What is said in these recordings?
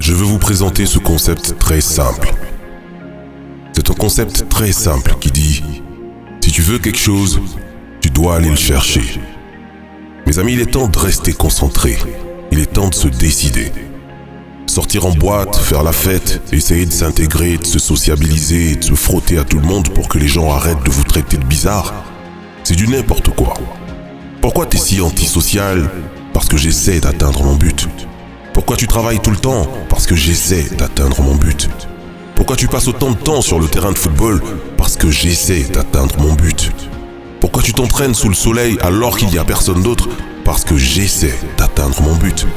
Je veux vous présenter ce concept très simple. C'est un concept très simple qui dit « Si tu veux quelque chose, tu dois aller le chercher ». Mes amis, il est temps de rester concentré. Il est temps de se décider. Sortir en boîte, faire la fête, essayer de s'intégrer, de se sociabiliser et de se frotter à tout le monde pour que les gens arrêtent de vous traiter de bizarre, c'est du n'importe quoi. Pourquoi t'es si antisocial? Parce que j'essaie d'atteindre mon but. Pourquoi tu travailles tout le temps? Parce que j'essaie d'atteindre mon but. Pourquoi tu passes autant de temps sur le terrain de football? Parce que j'essaie d'atteindre mon but. Pourquoi tu t'entraînes sous le soleil alors qu'il n'y a personne d'autre? Parce que j'essaie d'atteindre mon but.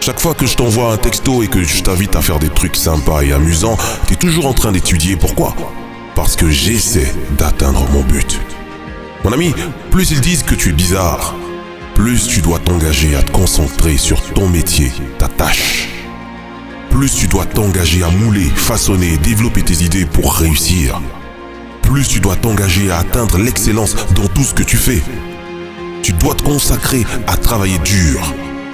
Chaque fois que je t'envoie un texto et que je t'invite à faire des trucs sympas et amusants, t'es toujours en train d'étudier. Pourquoi? Parce que j'essaie d'atteindre mon but. Mon ami, plus ils disent que tu es bizarre, plus tu dois t'engager à te concentrer sur ton métier, ta tâche. Plus tu dois t'engager à mouler, façonner, développer tes idées pour réussir. Plus tu dois t'engager à atteindre l'excellence dans tout ce que tu fais. Tu dois te consacrer à travailler dur.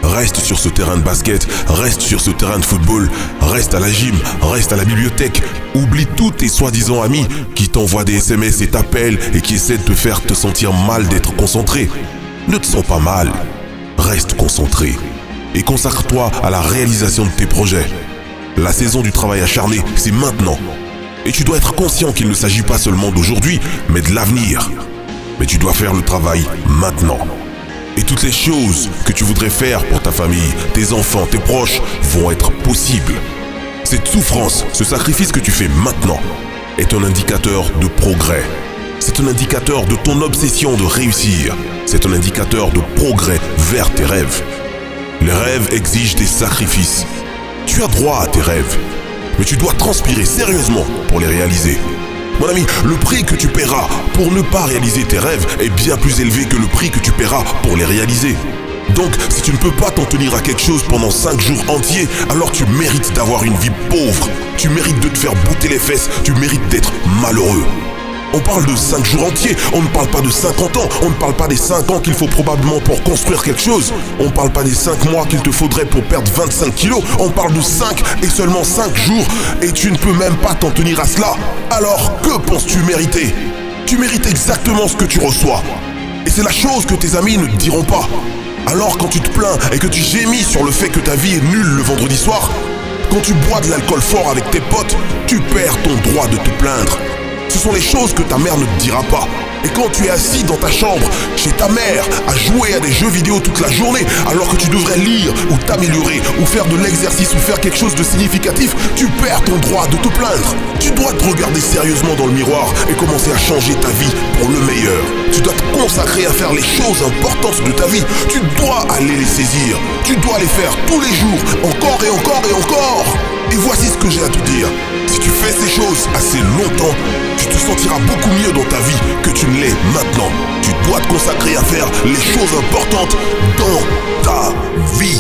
Reste sur ce terrain de basket, reste sur ce terrain de football, reste à la gym, reste à la bibliothèque. Oublie tous tes soi-disant amis qui t'envoient des SMS et t'appellent et qui essaient de te faire te sentir mal d'être concentré. Ne te sens pas mal, reste concentré et consacre-toi à la réalisation de tes projets. La saison du travail acharné, c'est maintenant. Et tu dois être conscient qu'il ne s'agit pas seulement d'aujourd'hui, mais de l'avenir. Mais tu dois faire le travail maintenant. Et toutes les choses que tu voudrais faire pour ta famille, tes enfants, tes proches, vont être possibles. Cette souffrance, ce sacrifice que tu fais maintenant, est un indicateur de progrès. C'est un indicateur de ton obsession de réussir. C'est un indicateur de progrès vers tes rêves. Les rêves exigent des sacrifices. Tu as droit à tes rêves, mais tu dois transpirer sérieusement pour les réaliser. Mon ami, le prix que tu paieras pour ne pas réaliser tes rêves est bien plus élevé que le prix que tu paieras pour les réaliser. Donc, si tu ne peux pas t'en tenir à quelque chose pendant 5 jours entiers, alors tu mérites d'avoir une vie pauvre. Tu mérites de te faire bouter les fesses, tu mérites d'être malheureux. On parle de 5 jours entiers, on ne parle pas de 50 ans, on ne parle pas des 5 ans qu'il faut probablement pour construire quelque chose. On ne parle pas des 5 mois qu'il te faudrait pour perdre 25 kilos, on parle de 5 et seulement 5 jours et tu ne peux même pas t'en tenir à cela. Alors que penses-tu mériter? Tu mérites exactement ce que tu reçois. Et c'est la chose que tes amis ne te diront pas. Alors quand tu te plains et que tu gémis sur le fait que ta vie est nulle le vendredi soir, quand tu bois de l'alcool fort avec tes potes, tu perds ton droit de te plaindre. Ce sont les choses que ta mère ne te dira pas. Et quand tu es assis dans ta chambre, chez ta mère, à jouer à des jeux vidéo toute la journée, alors que tu devrais lire, ou t'améliorer, ou faire de l'exercice, ou faire quelque chose de significatif, tu perds ton droit de te plaindre. Tu dois te regarder sérieusement dans le miroir et commencer à changer ta vie pour le meilleur. Tu dois te consacrer à faire les choses importantes de ta vie. Tu dois aller les saisir. Tu dois les faire tous les jours, encore et encore et encore. Et voici ce que j'ai à te dire. Si tu fais ces choses assez longtemps, tu te sentiras beaucoup mieux dans ta vie que tu ne l'es maintenant. Tu dois te consacrer à faire les choses importantes dans ta vie.